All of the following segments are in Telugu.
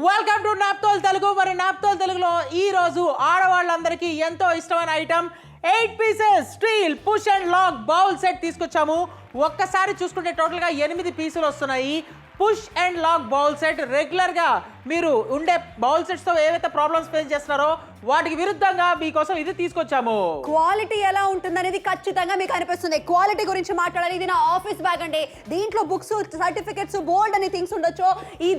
Welcome to naphthol Telugu. మరి నాప్తోల్ తెలుగులో ఈ రోజు ఆడవాళ్ళందరికీ ఎంతో ఇష్టమైన item 8 pieces steel push and lock bowl set తీసుకొచ్చాము. ఒక్కసారి చూసుకుంటే టోటల్గా 8 పీసులు వస్తున్నాయి. Push and lock bowl set regular గా మీరు ఉండే బౌల్ సెట్స్ తో ఏవైతే ప్రాబ్లమ్స్ ఫేస్ చేస్తున్నారో వాటికి విరుద్ధంగా మీకోసం ఇది తీసుకొచ్చాము. క్వాలిటీ ఎలా ఉంటుందనేది ఖచ్చితంగా మీకు అనిపిస్తుంది. క్వాలిటీ గురించి మాట్లాడాలి. ఇది నా ఆఫీస్ బ్యాగ్ అండి. దీంట్లో బుక్స్, సర్టిఫికెట్స్, బోల్డ్ అని థింగ్స్ ఉండొచ్చు.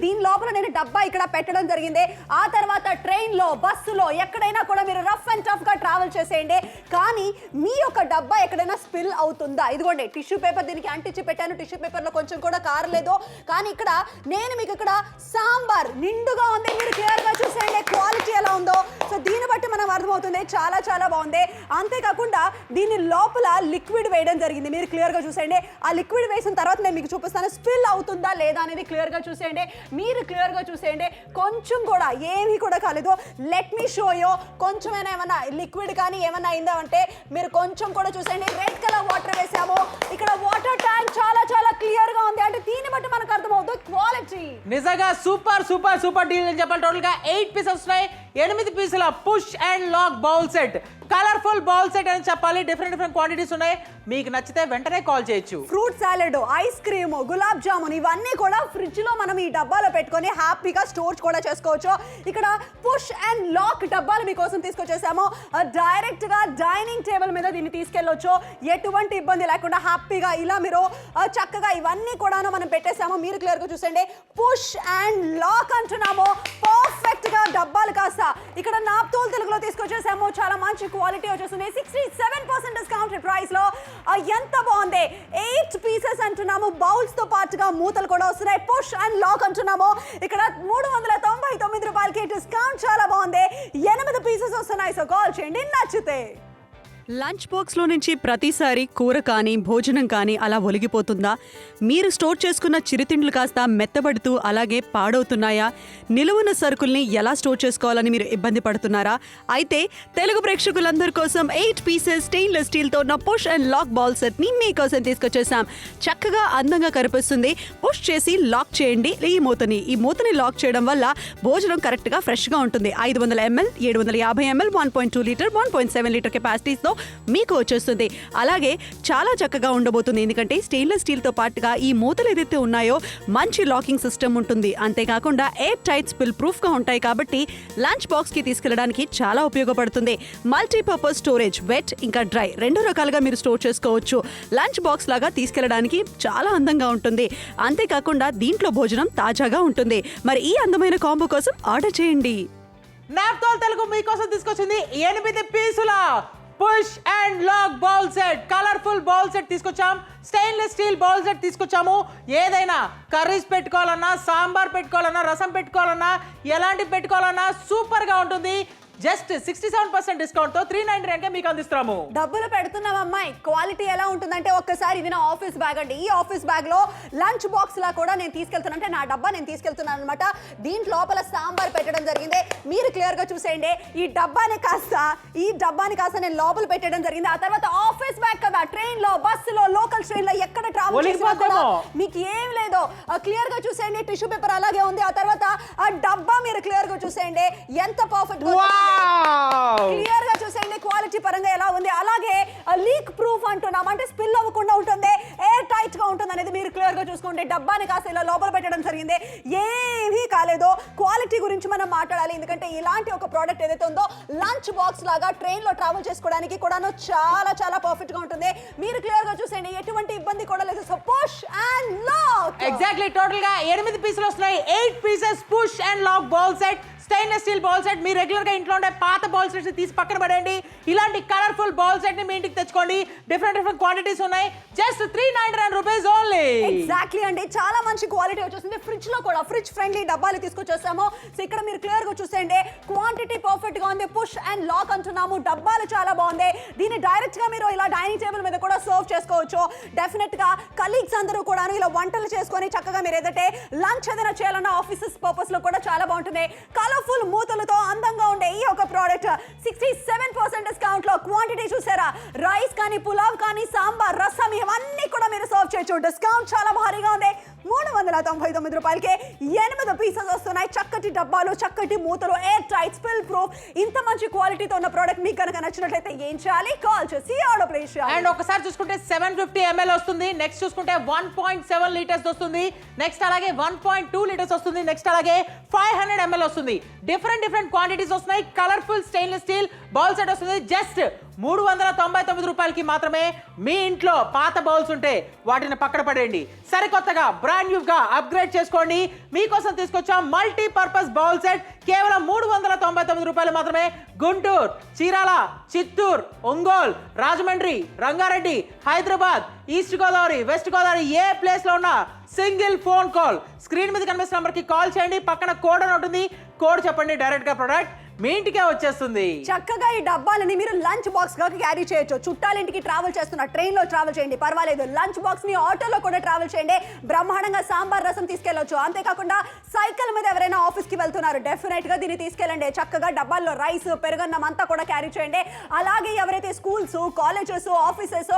దీని లోపల నేను డబ్బా ఇక్కడ పెట్టడం జరిగింది. ఆ తర్వాత ట్రైన్ లో, బస్సులో ఎక్కడైనా కూడా మీరు రఫ్ అండ్ టఫ్ గా ట్రావెల్ చేసేయండి. కానీ మీ యొక్క డబ్బా ఎక్కడైనా స్పిల్ అవుతుందా? ఇదిగోండి టిష్యూ పేపర్ దీనికి అంటించి పెట్టాను. టిష్యూ పేపర్ లో కొంచెం కూడా కారలేదు. కానీ ఇక్కడ నేను మీకు ఇక్కడ సాంబార్ నిండుగా ఉంది. మీరు క్లియర్ గా చూసేయండి క్వాలిటీ ఎలా ఉందో. సో దీన్ని బట్టి మనం అర్థమవుతుంది చాలా చాలా బాగుంది. అంతేకాకుండా దీని లోపల లిక్విడ్ వేయడం జరిగింది. మీరు క్లియర్ గా చూసేయండి. ఆ లిక్విడ్ వేసిన తర్వాత నేను మీకు చూపిస్తాను స్పిల్ అవుతుందా లేదా అనేది. క్లియర్ గా చూసేయండి. మీరు క్లియర్ గా చూసేయండి. కొంచెం కూడా ఏమీ కూడా కాలేదు. Let me show you. కొంచెమైనా ఏమన్నా లిక్విడ్ కానీ ఏమన్నా అయిందా అంటే మీరు కొంచెం కూడా చూసేయండి. రెడ్ కలర్ వాటర్ వేసాము. ఇక్కడ వాటర్ ట్యాంక్ చాలా చాలా క్లియర్ గా ఉంది. అంటే దీన్ని బట్టి మనకు అర్థమవుతుంది క్వాలిటీ. నిజంగా సూపర్ సూపర్ సూపర్ డీల్ అని చెప్పాలి. టోటల్ గా 8 పీసెస్ ఉన్నాయి. 8 పీసుల push and lock bowl set, colourful bowl set అని చెప్పాలి. డిఫరెంట్ క్వాంటిటీస్ ఉన్నాయి. మీకు నచ్చితే వెంటనే కాల్ చేయొచ్చు. Fruit salad, ice cream, gulab jamun ఇవన్నీ కూడా ఫ్రిడ్జ్ లో మనం ఈ డబ్బాలో పెట్టుకొని హ్యాపీగా స్టోర్ కూడా చేసుకోవచ్చు. ఇక్కడ పుష్ అండ్ లాక్ డబ్బాలు మీకోసం తీసుకొచ్చేసాము. డైరెక్ట్ గా డైనింగ్ టేబుల్ మీద దీన్ని తీసుకెళ్ళొచ్చు. ఎటువంటి ఇబ్బంది లేకుండా హ్యాపీగా ఇలా మీరు చక్కగా ఇవన్నీ కూడా మనం పెట్టేసాము. మీరు క్లియర్ గా చూసండి. పుష్ అండ్ లాక్ అంటున్నాము. పర్ఫెక్ట్ గా డబ్బాలు కాస్త ఇక్కడ నాప్తోల్ తెలుగులో తీసుకొచ్చేసాము. చాలా మంచి క్వాలిటీ వచ్చేస్తుంది. 67% డిస్కౌంట్ ప్రైస్ లో. ఎంత బాగుంది. 8 పీసెస్ అంటున్నాము. బౌల్స్ తో పాటుగా మూతలు కూడా వస్తున్నాయి. పుష్ అండ్ లాక్ అంటున్నాము. ఇక్కడ 399 రూపాయలకి డిస్కౌంట్. చాలా బాగుంది. 8 పీసెస్ వస్తున్నాయి. సో కాల్ చేయండి నచ్చితే. లంచ్ బాక్స్లో నుంచి ప్రతిసారి కూర కానీ భోజనం కానీ అలా ఒలిగిపోతుందా? మీరు స్టోర్ చేసుకున్న చిరుతిండ్లు కాస్త మెత్తబడుతూ అలాగే పాడవుతున్నాయా? నిలువున సరుకుల్ని ఎలా స్టోర్ చేసుకోవాలని మీరు ఇబ్బంది పడుతున్నారా? అయితే తెలుగు ప్రేక్షకులందరి కోసం 8 పీసెస్ స్టెయిన్లెస్ స్టీల్తో ఉన్న పుష్ అండ్ లాక్ బౌల్ సెట్ని మీకోసం తీసుకొచ్చేసాం. చక్కగా అందంగా కనిపిస్తుంది. పుష్ చేసి లాక్ చేయండి ఈ మూతని లాక్ చేయడం వల్ల భోజనం కరెక్ట్గా ఫ్రెష్గా ఉంటుంది. 500 ml, 750 ml, 1.2 లీటర్, 1.7 లీటర్ కెపాసిటీస్తో మీకు వచ్చేస్తుంది. అలాగే చాలా చక్కగా ఉండబోతుంది. ఎందుకంటే స్టెయిన్లెస్ స్టీల్ తో పాటుగా ఈ మూతలు ఏదైతే ఉన్నాయో మంచి లాకింగ్ సిస్టమ్ ఉంటుంది. అంతేకాకుండా ఎయిర్ టైట్ స్పిల్ ప్రూఫ్ గా ఉంటాయి కాబట్టి లంచ్ బాక్స్ కి తీసుకెళ్లడానికి చాలా ఉపయోగపడుతుంది. మల్టీపర్పస్ స్టోరేజ్, వెట్ ఇంకా డ్రై 2 రకాలుగా మీరు స్టోర్ చేసుకోవచ్చు. లంచ్ బాక్స్ లాగా తీసుకెళ్లడానికి చాలా అందంగా ఉంటుంది. అంతేకాకుండా దీంట్లో భోజనం తాజాగా ఉంటుంది. మరి ఈ అందమైన కాంబో కోసం ఆర్డర్ చేయండి. నాప్తోల్ తెలుగు మీకోసం తీసుకొచ్చింది 8 పీసుల push and lock bowl set, colourful bowl set తీసుకొచ్చాం. స్టెయిన్లెస్ స్టీల్ బౌల్ సెట్ తీసుకొచ్చాము. ఏదైనా కర్రీస్ పెట్టుకోవాలన్నా, సాంబార్ పెట్టుకోవాలన్నా, రసం పెట్టుకోవాలన్నా, ఎలాంటి పెట్టుకోవాలన్నా సూపర్ గా ఉంటుంది. జస్ట్ 67% డిస్కౌంట్ తో 399 మీకు అందిస్తున్నాము. డబ్బులు పెడుతున్నాం అమ్మాయి. క్వాలిటీ ఎలా ఉంటుందంటే ఒక్కసారి ఇది నా ఆఫీస్ బ్యాగ్ అండి. ఈ ఆఫీస్ బ్యాగ్ లో లంచ్ బాక్స్ లా కూడా నేను తీసుకెళ్తున్నాను. అంటే నా డబ్బా నేను తీసుకెళ్తున్నాను అనమాట. దీంట్ లోపల సాంబార్ పెట్టడం జరిగింది. మీరు క్లియర్ గా చూసేయండి. ఈ డబ్బాని కాస్త నేను లోపల పెట్టడం జరిగింది. ఆ తర్వాత ఆఫీస్ బ్యాగ్ కదా, ట్రైన్ లో, బస్సులో, లోకల్ ట్రైన్ లో ఎక్కడ ట్రావెల్ చేసినా కూడా మీకు ఏం లేదు. క్లియర్ గా చూసేయండి. టిష్యూ పేపర్ అలాగే ఉంది. ఆ తర్వాత ఆ డబ్బా మీరు క్లియర్ గా చూసేయండి. ఎంత పర్ఫెక్ట్ క్లియర్ గా చూసేయండి. క్వాలిటీ పరంగా ఎలా ఉంది. అలాగే లీక్ ప్రూఫ్ అంటున్నాం. అంటే స్పిల్ అవ్వకుండా ఉంటుంది, ఎయిర్ టైట్ గా ఉంటుంది అనేది మీరు క్లియర్ గా చూసుకోండి. డబ్బాని కాస్త ఇలా లోపల పెట్టడం జరిగింది. ఏమీ కాలేదు. క్వాలిటీ గురించి మనం మాట్లాడాలి. ఎందుకంటే ఇలాంటి ఒక ప్రోడక్ట్ ఏదైతే ఉందో లంచ్ బాక్స్ లాగా ట్రైన్ లో ట్రావెల్ చేసుకోవడానికి కూడాను చాలా చాలా పర్ఫెక్ట్ గా ఉంటుంది. మీరు క్లియర్ గా చూసేయండి. ఎటువంటి ఇబ్బంది కూడా లేదు. So push and lock. Exactly total గా 8 పీసులు వస్తున్నాయి. 8 pieces push and lock bowl set, stainless steel bowl set. మీరు రెగ్యులర్ గా ఇంట్లో ఉండే పాత బౌల్ సెట్స్ తీసి పక్కన పడేయండి. ఇలాంటి కలర్ఫుల్ బౌల్ సెట్ ని మీ ఇంటికి తెచ్చుకోండి. డిఫరెంట్ క్వాంటిటీస్ ఉన్నాయి. Just 399 rupees only. ఎగ్జాక్ట్లీ అండి. చాలా మంచి క్వాలిటీ వచ్చేసింది. ఫ్రిడ్జ్ లో కూడా ఫ్రిడ్జ్ ఫ్రెండ్లీ డబ్బాలు తీసుకొచ్చేసాము. సో ఇక్కడ మీరు క్లియర్ గా చూసేయండి. క్వాంటిటీ పర్ఫెక్ట్ గా ఉంది. పుష్ అండ్ లాక్ అంటున్నాము. డబ్బాలు చాలా బాగుంది. దీన్ని డైరెక్ట్ గా మీరు ఇలా డైనింగ్ టేబుల్ మీద కూడా సర్వ్ చేసుకోవచ్చు. డెఫినెట్ గా కలీగ్స్ అందరూ కూడా ఇలా వంటలు చేసుకొని చక్కగా మీరు ఏదైతే లంచ్ ఏదైనా చేయాలన్నా ఆఫీసెస్ పర్పస్ లో కూడా చాలా బాగుంటుంది. కలర్ఫుల్ మూతలతో అందంగా ఉండే ఈ ఒక ప్రోడక్ట్ 67% డిస్కౌంట్ లో క్వాంటిటీ చూసారా, రైస్ కానీ పులావ్ కానీ సాంబార్ రసం ఇవన్నీ కూడా మీరు సర్వ్ చేయొచ్చు. డిస్కౌంట్ చాలా భారీగా ఉంది. 399 రూపాయలకే 8 పీసెస్ వస్తున్నాయి. చక్కటి డబ్బాలు, చక్కటి మూతలు, ఎయిర్ టైట్, స్పిల్ ప్రూఫ్. ఇంత మంచి క్వాలిటీతో ఉన్న ప్రోడక్ట్ మీకు కనుక నచ్చినట్లయితే ఏం చేయాలి? కాల్ చేసి ఆర్డర్ ప్లేస్ చేయాలి. అండ్ ఒకసారి చూసుకుంటే 750 ml వస్తుంది. నెక్స్ట్ చూసుకుంటే 1.7 లీటర్స్ వస్తుంది. నెక్స్ట్ అలాగే 1.2 లీటర్స్ వస్తుంది. నెక్స్ట్ అలాగే 500 ml వస్తుంది. డిఫరెంట్ క్వాంటిటీస్ వస్తున్నాయి. Colourful stainless steel bowl set వస్తుంది. జస్ట్ 399 రూపాయలకి మాత్రమే. మీ ఇంట్లో పాత బౌల్స్ ఉంటే వాటిని పక్కన పడేయండి, సరికొత్తగా బ్రాండ్ న్యూ గా అప్గ్రేడ్ చేసుకోండి. మీకోసం తీసుకొచ్చాం మల్టీ పర్పస్ బౌల్ సెట్ కేవలం 399 రూపాయలు మాత్రమే. గుంటూరు, చీరాల, చిత్తూరు, ఒంగోలు, రాజమండ్రి, రంగారెడ్డి, హైదరాబాద్, ఈస్ట్ గోదావరి, వెస్ట్ గోదావరి ఏ ప్లేస్ లో ఉన్నా సింగిల్ ఫోన్ కాల్, స్క్రీన్ మీద కనిపిస్తున్న నంబర్ కి కాల్ చేయండి. పక్కన కోడ్ అని ఉంటుంది, కోడ్ చెప్పండి, డైరెక్ట్ గా ప్రొడక్ట్ మీ ఇంటికే వచ్చేస్తుంది. చక్కగా ఈ డబ్బాలని మీరు లంచ్ బాక్స్ గా క్యారీ చేయొచ్చు. చుట్టాలింటికి ట్రావెల్ చేస్తున్న ట్రైన్ లో ట్రావెల్ చేయండి, పర్వాలేదు. లంచ్ బాక్స్ ని ఆటోలో కూడా ట్రావెల్ చేయండి, బ్రహ్మాండంగా సాంబార్ రసం తీసుకెళ్లొచ్చు. అంతేకాకుండా సైకిల్ మీద ఎవరైనా ఆఫీస్ కి వెళ్తున్నారు, డెఫినెట్ గా దీన్ని తీసుకెళ్ళండి. చక్కగా డబ్బాల్లో రైస్, పెరుగన్నం అంతా కూడా క్యారీ చేయండి. అలాగే ఎవరైతే స్కూల్స్, కాలేజెస్, ఆఫీసెస్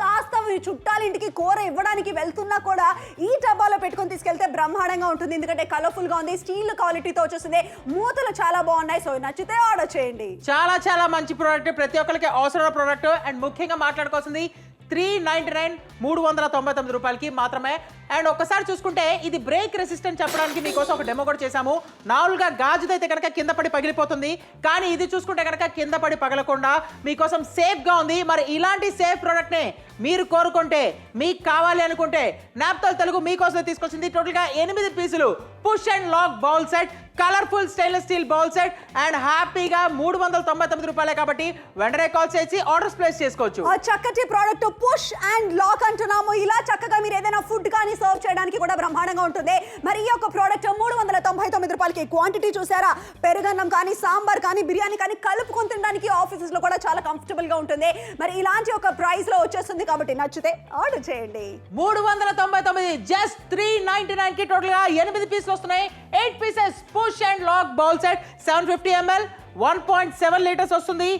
కాస్త చుట్టాలింటికి కూర ఇవ్వడానికి వెళ్తున్నా కూడా ఈ డబ్బాలో పెట్టుకొని తీసుకెళ్తే బ్రహ్మాండంగా ఉంటుంది. ఎందుకంటే కలర్ఫుల్ గా ఉంది, స్టీల్ క్వాలిటీతో వచ్చేస్తుంది, మూతలు చాలా బాగున్నాయి. సో నచ్చితే ఆర్డర్ చేయండి. చాలా మంచి ప్రోడక్ట్, ప్రతి ఒక్కరికి అవసరమైన ప్రోడక్ట్. అండ్ ముఖ్యంగా మాట్లాడుకోవాల్సింది 399 రూపాయలకి మాత్రమే. అండ్ ఒక్కసారి చూసుకుంటే ఇది బ్రేక్ రెసిస్టెంట్ చెప్పడానికి మీకోసం ఒక డెమో కూడా చేశాము. నాలుగుగా గాజుతో అయితే కనుక కింద పడి పగిలిపోతుంది, కానీ ఇది చూసుకుంటే కనుక కింద పడి పగలకుండా మీకోసం సేఫ్ గా ఉంది. మరి ఇలాంటి సేఫ్ ప్రోడక్ట్ నే మీరు కోరుకుంటే, మీకు కావాలి అనుకుంటే నాప్తోల్ తెలుగు మీకోసం తీసుకొచ్చింది. టోటల్ గా 8 పీసులు push and lock bowl set, colourful stainless steel bowl set. And హ్యాపీగా 399 రూపాయలే కాబట్టి వెంటనే కాల్ చేసి ఆర్డర్స్ ప్లేస్ చేసుకోవచ్చు. చక్కటి ప్రోడక్ట్ పుష్ అండ్ లాక్ అంటున్నాము. ఇలా చక్కగా మీరు ఏదైనా ఫుడ్ కానీ సర్వ్ చేయడానికి కూడా బ్రహ్మాండంగా ఉంటుంది. మరి ఈ యొక్క ప్రోడక్ట్ 399 రూపాయలకి. క్వాంటిటీ చూసారా, పెరుగన్నం కానీ, సాంబార్ కానీ, బిర్యానీ కానీ కలుపుకొని తినడానికి ఆఫీసెస్ లో కూడా చాలా కంఫర్టబుల్ గా ఉంటుంది. మరి ఇలాంటి ఒక ప్రైస్ లో వచ్చేస్తుంది కాబట్టి నచ్చితే ఆర్డర్ చేయండి. 399 జస్ట్ 399 కి టోటల్ గా 8 పీసులు వస్తున్నాయి. 8 pieces push and lock bowl set 750 ml, 1.7 litres వస్తుంది,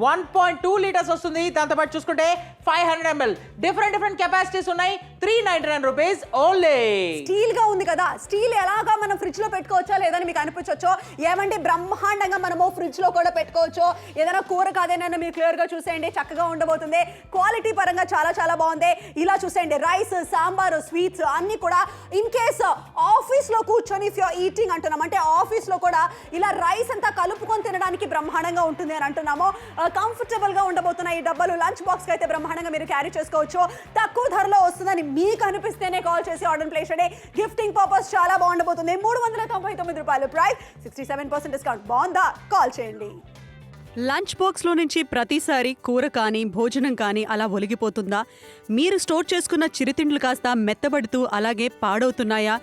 1.2 లీటర్స్ వస్తుంది. దాంతోపాటు చూసుకుంటే 500 ml. డిఫరెంట్ కెపాసిటీస్ ఉన్నాయి. 399 రూపీస్ ఓన్లీ. స్టీల్ గా ఉంది కదా, స్టీల్ ఎలాగా మనం ఫ్రిడ్జ్ లో పెట్టుకోవచ్చా లేదని మీకు అనిపించవచ్చు. ఏమంటే బ్రహ్మాండంగా మనము ఫ్రిడ్జ్ లో కూడా పెట్టుకోవచ్చు. ఏదైనా కూర కాదేనన్నా మీరు క్లియర్ గా చూసేయండి, చక్కగా ఉండబోతుంది. క్వాలిటీ పరంగా చాలా బాగుంది. ఇలా చూసేయండి, రైస్, సాంబార్, స్వీట్స్ అన్ని కూడా ఇన్ కేస్ ఆఫీస్ లో కూర్చొని ఇఫ్ యు ఈటింగ్ అంటున్నాం అంటే ఆఫీస్ లో కూడా ఇలా రైస్ అంతా కలుపుకొని తినడానికి బ్రహ్మాండంగా ఉంటుంది అని అంటున్నాము. కంఫర్టబుల్ గా ఉండబోతున్న ఈ డబ్బాలు లంచ్ బాక్స్ కి అయితే బ్రహ్మాండంగా మీరు క్యారీ చేసుకోవచ్చు. తక్కువ ధరలో వస్తుందని మీకు అనిపిస్తేనే కాల్ చేసి ఆర్డర్ ప్లేస్ చేయండి. గిఫ్టింగ్ పర్పస్ చాలా బాగుండబోతుంది. 399 రూపాయలు ప్రైస్, 67% డిస్కౌంట్. బాగుందా? కాల్ చేయండి. లంచ్ బాక్స్లో నుంచి ప్రతిసారి కూర కానీ భోజనం కానీ అలా ఒలిగిపోతుందా? మీరు స్టోర్ చేసుకున్న చిరుతిండ్లు కాస్త మెత్తబడుతూ అలాగే పాడవుతున్నాయా?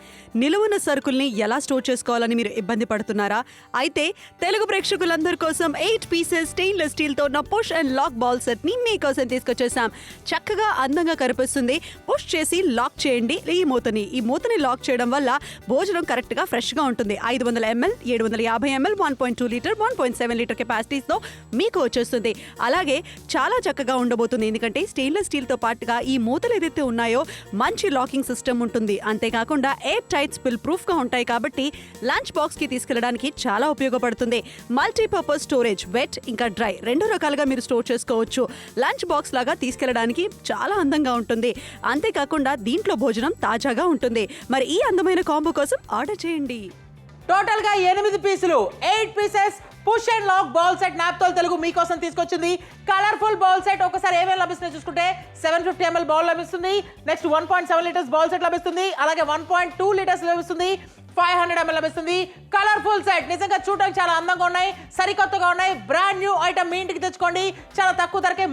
నిలువున సరుకుల్ని ఎలా స్టోర్ చేసుకోవాలని మీరు ఇబ్బంది పడుతున్నారా? అయితే తెలుగు ప్రేక్షకులందరి కోసం 8 పీసెస్ స్టెయిన్లెస్ స్టీల్తో ఉన్న పుష్ అండ్ లాక్ బౌల్ సెట్ని మీకోసం తీసుకొచ్చేసాం. చక్కగా అందంగా కనిపిస్తుంది. పుష్ చేసి లాక్ చేయండి ఈ మూతని లాక్ చేయడం వల్ల భోజనం కరెక్ట్గా ఫ్రెష్గా ఉంటుంది. 500 ml, 750 ml, 1.2 లీటర్, 1.7 లీటర్ కెపాసిటీస్తో మీకు వచ్చేస్తుంది. అలాగే చాలా చక్కగా ఉండబోతుంది. ఎందుకంటే స్టెయిన్లెస్ స్టీల్ తో పాటుగా ఈ మూతలు ఏదైతే ఉన్నాయో మంచి లాకింగ్ సిస్టమ్ ఉంటుంది. అంతేకాకుండా ఎయిర్ టైట్, స్పిల్ ప్రూఫ్ గా ఉంటాయి కాబట్టి లంచ్ బాక్స్ కి తీసుకెళ్ళడానికి చాలా ఉపయోగపడుతుంది. మల్టీపర్పస్ స్టోరేజ్, వెట్ ఇంకా డ్రై 2 రకాలుగా మీరు స్టోర్ చేసుకోవచ్చు. లంచ్ బాక్స్ లాగా తీసుకెళ్ళడానికి చాలా అందంగా ఉంటుంది. అంతేకాకుండా దీంట్లో భోజనం తాజాగా ఉంటుంది. మరి ఈ అందమైన కాంబో కోసం ఆర్డర్ చేయండి. టోటల్ గా 8 పీసులు 8 pieces push and lock bowl set Naaptol Telugu మీకోసం తీసుకొచ్చింది. కలర్ఫుల్ బౌల్ సెట్ ఒకసారి ఏమేమి లభిస్తున్నాయి చూసుకుంటే 750 ml బౌల్ లభిస్తుంది. నెక్స్ట్ 1.7 లీటర్స్ బౌల్ సెట్ లభిస్తుంది. అలాగే 1.2 లీటర్స్ లభిస్తుంది. 500 ml లభిస్తుంది. కలర్ఫుల్ సెట్ నిజంగా చూడడానికి చాలా అందంగా ఉన్నాయి, సరికొత్తగా ఉన్నాయి. బ్రాండ్ న్యూ ఐటమ్ మీ ఇంటికి తెచ్చుకోండి. చాలా తక్కువ ధరకే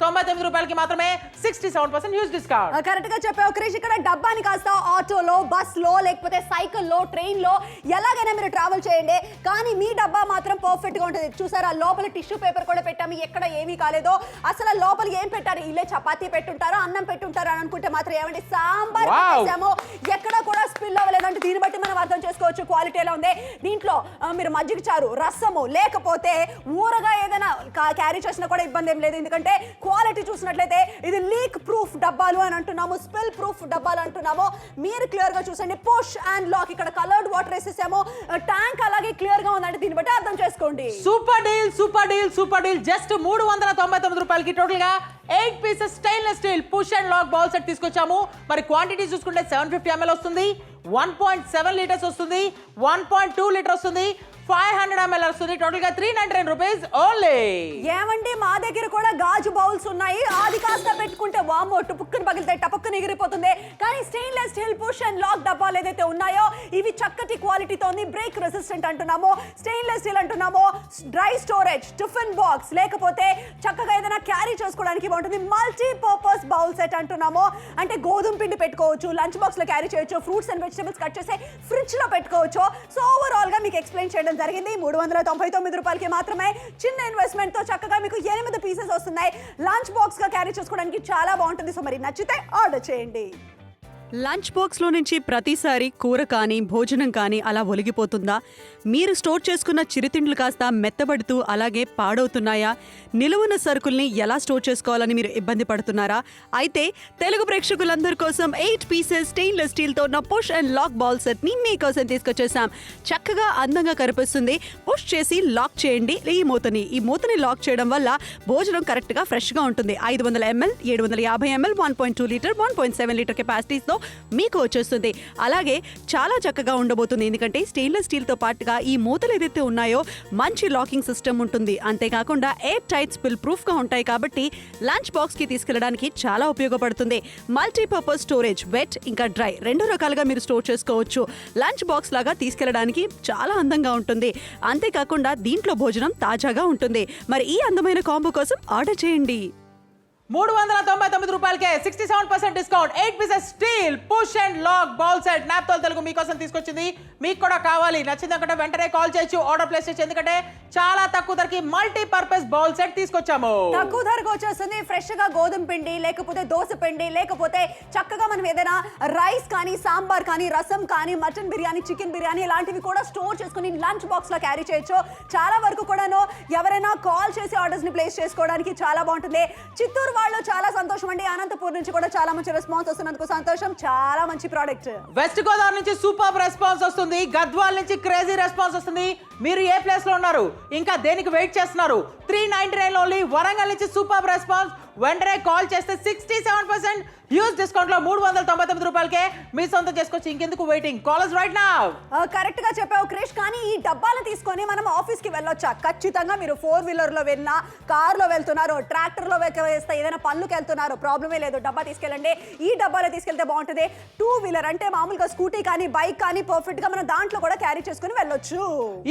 రూపాయలకి మాత్రమే 67% హ్యూజ్ డిస్కౌంట్. కరెక్ట్ గా చెప్పావు క్రిష్. ఇక్కడ డబ్బాని కాస్త ఆటోలో, బస్ లో, లేకపోతే సైకిల్లో, ట్రైన్ లో ఎలాగైనా మీరు ట్రావెల్ చేయండి, కానీ మీ డబ్బా మాత్రం పర్ఫెక్ట్ గా ఉంటుంది. చూసారా, లోపల టిష్యూ పేపర్ కూడా పెట్టాము, ఎక్కడ ఏమీ కాలేదో. అసలు లోపల ఏం పెట్టారు? ఇల్లే చపాతీ పెట్టుంటారు, అన్నం పెట్టుంటారు అని అనుకుంటే మాత్రం ఏమంటే సాంబార్ పెట్టేసాము, ఎక్కడ కూడా స్పిల్ అవ్వలేదంటే దీన్ని బట్టి మనం అర్థం చేసుకోవచ్చు క్వాలిటీ ఎలా ఉంది. దీంట్లో మీరు మజ్జిగ చారు, రసము, లేకపోతే ఊరగా ఏదైనా క్యారీ చేసినా కూడా ఇబ్బంది ఏం లేదు. ఎందుకంటే క్వాలిటీ చూసినట్లయితే ఇది లీక్ ప్రూఫ్ డబ్బాలు అని అంటున్నాము, స్పిల్ ప్రూఫ్ డబ్బాలు అంటున్నాము. మీరు క్లియర్ గా చూసండి, పుష్ అండ్ లాక్. ఇక్కడ కలర్డ్ వాటర్ వేసేసాము, ట్యాంక్ అలాగే క్లియర్ గా ఉందంటే దీన్ని బట్టి అర్థం చేసుకోండి. Super deal, super deal, super deal. Just 399 రూపాయలకి టోటల్ గా 8 pieces stainless steel push and lock bowl set తీసుకొచ్చాము. మరి క్వాంటిటీ చూసుకుంటే 750 ml వస్తుంది, 1.7 లీటర్స్ వస్తుంది, 1.2 లీటర్ వస్తుంది, 500 ml వస్తుంది. టోటల్ గా 399 రూపీస్ ఓన్లీ. ఏమండి, మా దగ్గర కూడా గాజు బౌల్స్ ఉన్నాయి. అది కాస్త పెట్టుకుంటే వామో టుపుక్కుని పగిలితే టపక్కుని ఎగిరిపోతుంది. కానీ stainless steel push and lock డబ్బాలు ఏదైతే ఉన్నాయో ఇవి చక్కటి క్వాలిటీతో ఉంది, బ్రేక్ రెసిస్టెంట్ అంటున్నాము, స్టెయిన్లెస్ స్టీల్ అంటున్నాము, డ్రై స్టోరేజ్, టిఫిన్ బాక్స్, లేకపోతే చక్కగా ఏదైనా క్యారీ చేసుకోవడానికి బాగుంటుంది, మల్టీ పర్పస్ బౌల్ సెట్ అంటున్నాము. అంటే గోధుమ పిండి పెట్టుకోవచ్చు, లంచ్ బాక్స్ లో క్యారీ చేయొచ్చు, ఫ్రూట్స్ అండ్ వెజిటబుల్స్ కట్ చేసి ఫ్రిడ్జ్ లో పెట్టుకోవచ్చు. సో ఓవరాల్ గా మీకు ఎక్స్ప్లెయిన్ చేయడం జరిగింది. 399 రూపాయలకి మాత్రమే చిన్న ఇన్వెస్ట్మెంట్ తో చక్కగా మీకు 8 పీసెస్ వస్తున్నాయి. లంచ్ బాక్స్ గా క్యారీ చేసుకోవడానికి చాలా బాగుంటుంది. సో మరి నచ్చితే ఆర్డర్ చేయండి. లంచ్ బాక్స్లో నుంచి ప్రతిసారి కూర కానీ భోజనం కానీ అలా ఒలిగిపోతుందా? మీరు స్టోర్ చేసుకున్న చిరుతిండ్లు కాస్త మెత్తబడుతూ అలాగే పాడవుతున్నాయా? నిలువున సరుకుల్ని ఎలా స్టోర్ చేసుకోవాలని మీరు ఇబ్బంది పడుతున్నారా? అయితే తెలుగు ప్రేక్షకులందరి కోసం 8 పీసెస్ స్టెయిన్లెస్ స్టీల్తో ఉన్న పుష్ అండ్ లాక్ బౌల్ సెట్ని మీకోసం తీసుకొచ్చేసాం. చక్కగా అందంగా కనిపిస్తుంది. పుష్ చేసి లాక్ చేయండి ఈ మూతని లాక్ చేయడం వల్ల భోజనం కరెక్ట్గా ఫ్రెష్గా ఉంటుంది. 500 ml, 750 ml, 1.2 లీటర్, 1.7 లీటర్ కెపాసిటీస్తో మీకు వచ్చేస్తుంది. అలాగే చాలా చక్కగా ఉండబోతుంది, ఎందుకంటే స్టెయిన్లెస్ స్టీల్తో పాటుగా ఈ మూతలు ఏదైతే ఉన్నాయో మంచి లాకింగ్ సిస్టమ్ ఉంటుంది. అంతేకాకుండా ఎయిర్ టైట్ స్పిల్ ప్రూఫ్ గా ఉంటాయి కాబట్టి లంచ్ బాక్స్ కి తీసుకెళ్లడానికి చాలా ఉపయోగపడుతుంది. మల్టీపర్పస్ స్టోరేజ్, వెట్ ఇంకా డ్రై 2 రకాలుగా మీరు స్టోర్ చేసుకోవచ్చు. లంచ్ బాక్స్ లాగా తీసుకెళ్లడానికి చాలా అందంగా ఉంటుంది. అంతేకాకుండా దీంట్లో భోజనం తాజాగా ఉంటుంది. మరి ఈ అందమైన కాంబో కోసం ఆర్డర్ చేయండి. 399 రూపాయలకే 67% discount 8 pieces steel push and lock bowl set Naaptol Telugu మీకోసం తీసుకొచ్చింది. మీకు కూడా కావాలి, నచ్చిందనుకుంటే వెంటనే కాల్ చేయొచ్చు, ఆర్డర్ ప్లేస్ చేయొచ్చు. ఎందుకంటే చాలా తక్కువ ధరకి మల్టీ పర్పస్ బౌల్ సెట్ తీసుకొచ్చాము. తక్కువ ధరకు వచ్చేస్తుంది. ఫ్రెష్ గా గోధుమ పిండి, లేకపోతే దోస పిండి, లేకపోతే చక్కగా మనం ఏదైనా రైస్ కానీ, సాంబార్ కానీ, రసం కానీ, మటన్ బిర్యానీ, చికెన్ బిర్యానీ ఇలాంటివి కూడా స్టోర్ చేసుకుని లంచ్ బాక్స్ లో క్యారీ చేయొచ్చు. చాలా వరకు కూడాను ఎవరైనా కాల్ చేసి ఆర్డర్స్ ని ప్లేస్ చేసుకోవడానికి చాలా బాగుంటుంది. చిత్తూరు వాళ్ళు చాలా సంతోషం అండి. అనంతపూర్ నుంచి కూడా చాలా మంచి రెస్పాన్స్ వస్తున్నందుకు సంతోషం. చాలా మంచి ప్రోడక్ట్. వెస్ట్ గోదావరి నుంచి సూపర్ రెస్పాన్స్ వస్తుంది. గద్వాల్ నుంచి క్రేజీ రెస్పాన్స్ వస్తుంది. మీరు ఏ ప్లేస్ లో ఉన్నారు, ఇంకా దేనికి వెయిట్ చేస్తున్నారు? 399 ఓన్లీ. వరంగల్ నుంచి సూపర్ రెస్పాన్స్. వెంటనే కాల్ చేస్తే 67% హ్యూజ్ డిస్కౌంట్ లో 399 రూపాయలకే మీ సొంతం చేసుకోవచ్చు. ఇంకెందుకు waiting? Call us right now. Correct గా చెప్పావు క్రిష్. కానీ ఈ డబ్బాలు తీసుకొని మనం ఆఫీస్ కి వెళ్ళొచ్చా? ఖచ్చితంగా. మీరు 4 వీలర్ లో వెళ్ళినా, కార్ లో వెళ్తున్నారు, ట్రాక్టర్ లో వేస్తే ఏదైనా పనులకు వెళ్తున్నారు, ప్రాబ్లమే లేదు, డబ్బా తీసుకెళ్ళండి. ఈ డబ్బాలో తీసుకెళ్తే బాగుంటుంది. 2 వీలర్ అంటే మామూలుగా స్కూటీ కానీ, బైక్ కానీ పర్ఫెక్ట్ గా మనం దాంట్లో కూడా క్యారీ చేసుకుని వెళ్ళొచ్చు.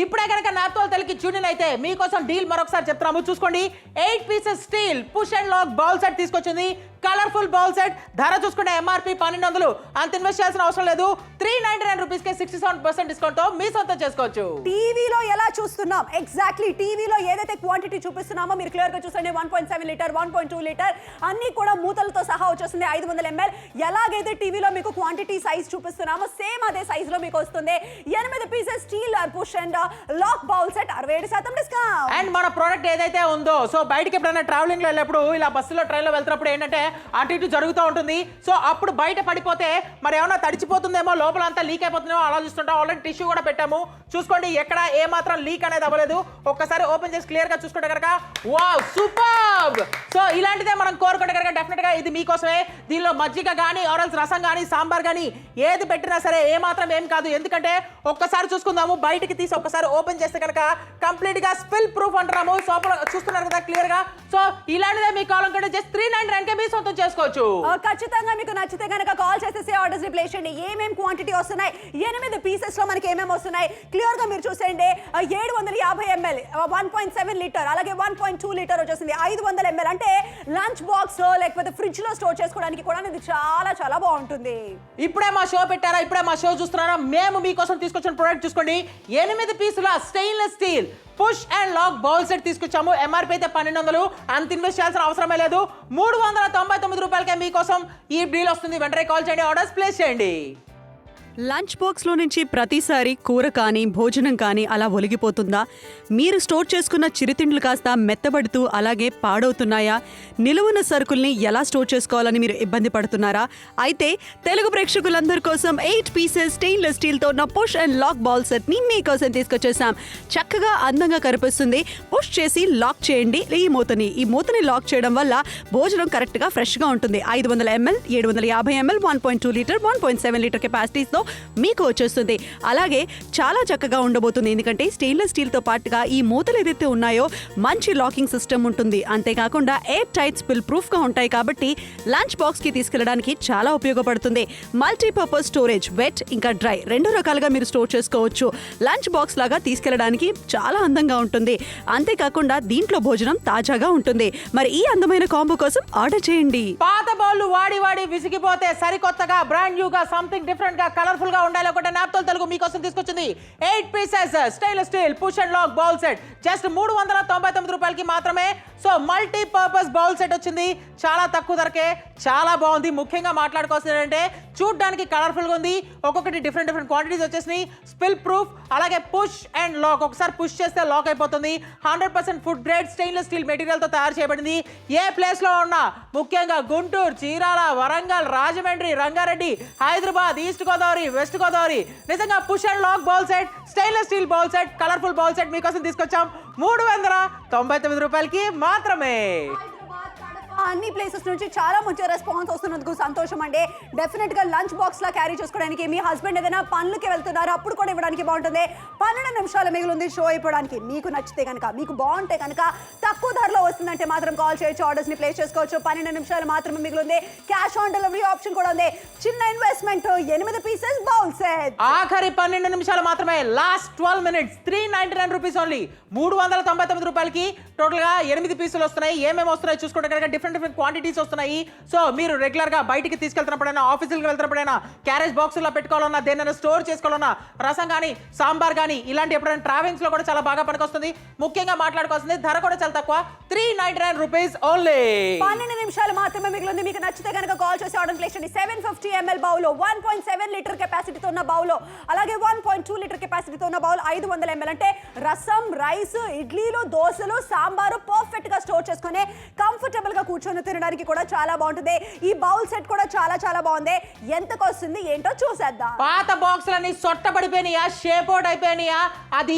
ఇప్పుడే కనుక నాప్తోల్ తెలుగుకి ట్యూన్ ఇన్ అయితే మీకోసం డీల్ మరొకసారి చెప్తాము. చూసుకోండి, 8 pieces steel push and lock bowl set తీసుకొచ్చింది. Colourful bowl set. ధర చూసుకుంటే MRP 1200. అంత ఇన్వెస్ట్ చేయాల్సిన అవసరం లేదు. 399 రూపీస్ కి 67% డిస్కౌంట్ తో మీ సొంతం చేసుకోవచ్చు. టీవీలో ఎలా చూస్తున్నాం, ఎగ్జాక్ట్లీ టీవీలో ఏదైతే క్వాంటిటీ చూపిస్తున్నామో మీరు క్లియర్ గా చూసండి. 1.7 లీటర్, 1.2 లీటర్ అన్ని కూడా మూతలతో సహా వచ్చేస్తుంది. 500 ml. ఎలాగైతే టీవీలో మీకు క్వాంటిటీ సైజ్ చూపిస్తున్నామో సేమ్ అదే సైజ్ లో మీకు వస్తుంది. 8 pieces steel push and lock bowl set 67% discount. And మన ప్రోడక్ట్ ఏదైతే ఉందో, సో బయటికి ఎప్పుడైనా ట్రావెలింగ్ లో వెళ్ళినప్పుడు, ఇలా బస్సులో ట్రైన్లో వెళ్తున్నప్పుడు ఏంటంటే అటు ఇటు జరుగుతూ ఉంటుంది. సో అప్పుడు బయట పడిపోతే మరి ఏమన్నా తడిచిపోతుందేమో, లోపల అంతా లీక్ అయిపోతుందేమో ఆలోచిస్తుంటాం. ఆల్రెడీ టిష్యూ కూడా పెట్టాము. చూసుకోండి, ఎక్కడ ఏ మాత్రం లీక్ అనేది అవ్వలేదు. ఒక్కసారి ఓపెన్ చేసి క్లియర్ గా చూసుకుంటే కనుక వావ్ సూపర్. సో ఇలాంటిదే మనం కోరుకుంటే కనుక డెఫినెట్ గా ఇది మీకోసమే. దీనిలో మజ్జిగ కానీ, ఆరల్స్ రసం కానీ, సాంబార్ కానీ ఏది పెట్టినా సరే ఏ మాత్రం ఏం కాదు. ఎందుకంటే ఒక్కసారి చూసుకుందాము, బయటికి తీసి ఒక్కసారి ఓపెన్ చేస్తే కనుక కంప్లీట్ గా స్పిల్ ప్రూఫ్ అంటున్నాము. సో చూస్తున్నారు కదా క్లియర్ గా. సో ఇలాంటిదే మీకు అనుకుంటే జస్ట్ 399 మీ సొంతం చేసుకోవచ్చు. ఖచ్చితంగా మీకు నచ్చితే కనుక కాల్ చేసేసి ఆర్డర్స్ ని ప్లేస్ చేయండి. ఏమేం క్వాంటిటీ వస్తున్నాయి, 8 పీసెస్ లో మనకి ఏమేమి వస్తున్నాయి క్లియర్ గా మీరు చూసేయండి. 750 ml 1.7 లీటర్, అలాగే 1.2 లీటర్ వచ్చేసింది. 500 ml అంటే లంచ్ బాక్స్ లేకపోతే ఫ్రిడ్జ్ లో స్టోర్ చేసుకోవడానికి కూడా ఇది చాలా చాలా బాగుంటుంది. ఇప్పుడే మా షో పెట్టారా, ఇప్పుడే మా షో చూస్తున్నారా, మేము మీకోసం తీసుకొచ్చిన ప్రోడక్ట్ చూసుకోండి. 8 పీసుల stainless steel push and lock bowl set తీసుకొచ్చాము. ఎంఆర్పీ అయితే 1200, అంత ఇన్వెస్ట్ చేయాల్సిన అవసరమే లేదు. 399 రూపాయలకే మీకోసం ఈ డీల్ వస్తుంది. వెంటనే కాల్ చేయండి, ఆర్డర్స్ ప్లేస్ చేయండి. లంచ్ బాక్స్లో నుంచి ప్రతిసారి కూర కానీ భోజనం కానీ అలా ఒలిగిపోతుందా? మీరు స్టోర్ చేసుకున్న చిరుతిండ్లు కాస్త మెత్తబడుతూ అలాగే పాడవుతున్నాయా? నిలువున్న సరుకుల్ని ఎలా స్టోర్ చేసుకోవాలని మీరు ఇబ్బంది పడుతున్నారా? అయితే తెలుగు ప్రేక్షకులందరి కోసం 8 పీసెస్ స్టెయిన్లెస్ స్టీల్తో ఉన్న పుష్ అండ్ లాక్ బౌల్ సెట్ని మీకోసం తీసుకొచ్చేసాం. చక్కగా అందంగా కనిపిస్తుంది. పుష్ చేసి లాక్ చేయండి ఈ మూతని లాక్ చేయడం వల్ల భోజనం కరెక్ట్గా ఫ్రెష్గా ఉంటుంది. 500 ml 750 ml 1.2 లీటర్ 1.7 లీటర్ కెపాసిటీస్తో మీకు వచ్చేస్తుంది. అలాగే చాలా చక్కగా ఉండబోతుంది, ఎందుకంటే స్టెయిన్లెస్ స్టీల్తో పాటుగా ఈ మూతలు ఏదైతే ఉన్నాయో మంచి లాకింగ్ సిస్టమ్ ఉంటుంది. అంతేకాకుండా ఎయిర్ టైట్ స్పిల్ ప్రూఫ్గా ఉంటాయి కాబట్టి లంచ్ బాక్స్కి తీసుకెళ్ళడానికి చాలా ఉపయోగపడుతుంది. మల్టీపర్పస్ స్టోరేజ్ వెట్ ఇంకా డ్రై 2 రకాలుగా మీరు స్టోర్ చేసుకోవచ్చు. లంచ్ బాక్స్ లాగా తీసుకెళ్ళడానికి చాలా అందంగా ఉంటుంది. అంతేకాకుండా దీంట్లో భోజనం తాజాగా ఉంటుంది. మరి ఈ అందమైన కాంబో కోసం ఆర్డర్ చేయండి. పాత బౌల్ వాడి వాడి విసిగిపోతే సరికొత్తగా బ్రాండ్ న్యూగా సంథింగ్ డిఫరెంట్ గా కలర్ఫుల్ గా ఉండాలి ఒకటి నాప్తోల్ తెలుగు మీకోసం తీసుకొచ్చింది. 8 pieces stainless steel push and lock bowl set just 399 రూపాయలకి మాత్రమే. So multipurpose bowl set వచ్చింది చాలా తక్కువ ధరకే, చాలా బాగుంది. ముఖ్యంగా మాట్లాడుకోవాల్సింది ఏంటంటే చూడడానికి కలర్ఫుల్ గా ఉంది. ఒక్కొక్కటి డిఫరెంట్ క్వాంటిటీస్ వచ్చేసినాయి. స్పిల్ ప్రూఫ్ అలాగే పుష్ అండ్ లాక్, ఒకసారి పుష్ చేస్తే లాక్ అయిపోతుంది. 100% food grade stainless steel material తో తయారు చేయబడింది. ఏ ప్లేస్ లో ఉన్నా, ముఖ్యంగా గుంటూరు, చీరాల, వరంగల్, రాజమండ్రి, రంగారెడ్డి, హైదరాబాద్, ఈస్ట్ గోదావరి, వెస్ట్ గోదావరి, నిజంగా push and lock bowl set stainless steel bowl set colourful bowl set మీకోసం తీసుకొచ్చాం 399 రూపాయలకి మాత్రమే. అన్ని ప్లేసెస్ నుంచి చాలా మంచి రెస్పాన్స్ వస్తున్నందుకు సంతోషం అండి. డెఫినెట్ గా లంచ్ బాక్స్ లా క్యారీ చేసుకోవడానికి, మీ హస్బెండ్ ఏదైనా పనులకి వెళ్తున్నారు అప్పుడు కూడా ఇవ్వడానికి బాగుంటుంది. 12 నిమిషాలు మిగిలింది షో అయిపోవడానికి. మీకు నచ్చితే కనుక, మీకు బాగుంటే కనుక, తక్కువ ధరలో వస్తుందంటే మాత్రం కాల్ చేయొచ్చు, ఆర్డర్స్ ని ప్లేస్ చేసుకోవచ్చు. 12 నిమిషాలు మాత్రమే మిగిలింది. క్యాష్ ఆన్ డెలివరీ ఆప్షన్ కూడా ఉంది. చిన్న ఇన్వెస్ట్మెంట్ 8 పీసెస్ బౌల్ సెట్. ఆఖరి 12 నిమిషాలు మాత్రమే, లాస్ట్ 12 మినిట్స్ 399 రూపీస్ ఓన్లీ. 399 రూపాయలకి టోటల్ గా 8 పీసులు వస్తున్నాయి. ఏమేమి వస్తున్నాయి చూసుకుంటే కనుక డిఫరెంట్ క్వాంటిటీస్ వస్తున్నాయి. సో మీరు రెగ్యులర్ గా బయటికి తీసుకెళ్తున్నప్పుడైనా, ఆఫీసులకు వెళ్తున్నప్పుడైనా, క్యారేజ్ బాక్స్ లో పెట్టుకోవాలన్నా, దేనైనా స్టోర్ చేసుకోవాలన్నా, రసం కానీ సాంబార్ కానీ ఇలాంటి ఎప్పుడైనా ట్రావెలింగ్స్ లో కూడా చాలా బాగా పనికొస్తుంది. ముఖ్యంగా మాట్లాడుకోవాల్సింది ధర కూడా చాలా తక్కువ, 399 రూపీస్ ఓన్లీ. 12 నిమిషాలు మాత్రమే మిగిలింది. మీకు నచ్చితే కనుక కాల్ చేసి ఆర్డర్ ప్లేస్ చేయండి. 750 ml బౌల్, 1.7 లీటర్ కెపాసిటీతో ఉన్న బౌల్, అలాగే 1.2 లీటర్ కెపాసిటీతో ఉన్న బౌల్ 500 ml అంటే రసం, రైస్, ఇడ్లీలు, దోశలు, సాంబారు పర్ఫెక్ట్ గా స్టోర్ చేసుకుని కంఫర్టబుల్ గా కూర్చొని తినడానికి కూడా చాలా బాగుంటుంది. ఈ బౌల్ సెట్ కూడా చాలా చాలా బాగుంది. ఎంతకు వస్తుంది ఏంటో చూసేద్దాం. పాత బాక్సులన్నీ సొట్టబడిపోయినాయా, షేప్ అవుట్ అయిపోయినాయా, అది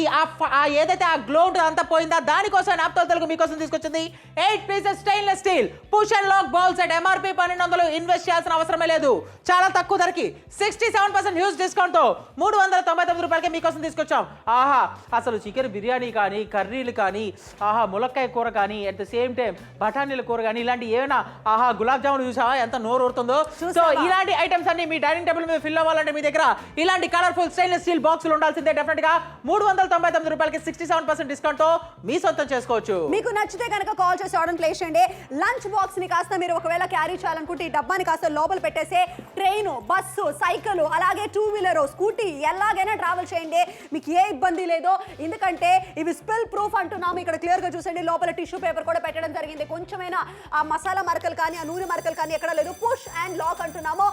ఏదైతే ఆ గ్లో అంతా పోయిందా, దానికోసం నాప్తోల్ తెలుగు మీకోసం తీసుకొచ్చింది 8 pieces stainless steel push and lock bowl set. MRP 1200, invest చేయాల్సిన అవసరమే లేదు. చాలా తక్కువ ధరకి 67% హ్యూజ్ డిస్కౌంట్ తో 399 రూపాయలకి మీకోసం తీసుకొచ్చాం. ఆహా, అసలు చికెన్ బిర్యానీ కానీ, కర్రీలు కానీ, ఆహా ములక్కాయ కూర కానీ, అట్ ద సేమ్ టైం బఠానీల కూర కానీ, ఇలాంటి ఏమైనా, ఆహా గులాబ్ జామున్ చూసావా ఎంత నోరు ఊరుతుందో. సో ఇలాంటి ఐటమ్స్ అన్ని మీ డైనింగ్ టేబుల్ మీద ఫిల్ అవ్వాలంటే మీ దగ్గర ఇలాంటి కలర్ఫుల్ స్టెయిన్లెస్ స్టీల్ బాక్సులు ఉండాల్సిందే. డెఫినెట్ గా 399 రూపాయలకి 67% డిస్కౌంట్ తో మీ సొంతం చేసుకోవచ్చు. మీకు నచ్చితే కనుక కాల్ చేసి ఆర్డర్ ప్లేస్ చేయండి. లంచ్ బాక్స్ ని కాస్త మీరు ఒకవేళ క్యారీ చేయాలనుకుంటే ఈ డబ్బాని కాస్త లోపల పెట్టేసి ట్రైన్, బస్సు, సైకిల్, అలాగే 2 వీలర్, స్కూటీ ఎలాగైనా ట్రావెల్ చేయండి. మీకు ఏ ఇబ్బంది లేదు, ఎందుకంటే ఇవి స్పిల్ ప్రూఫ్ అంటున్నాము. ఇక్కడ క్లియర్ గా చూసండి, లోపల టిష్యూ పేపర్ కూడా పెట్టడం జరిగింది. కొంచెమైనా ఆ మసాలా మరకలు కానీ, ఆ నూనె మరకలు కానీ ఎక్కడ లేదు. పుష్ అండ్ లాక్ అంటున్నాము.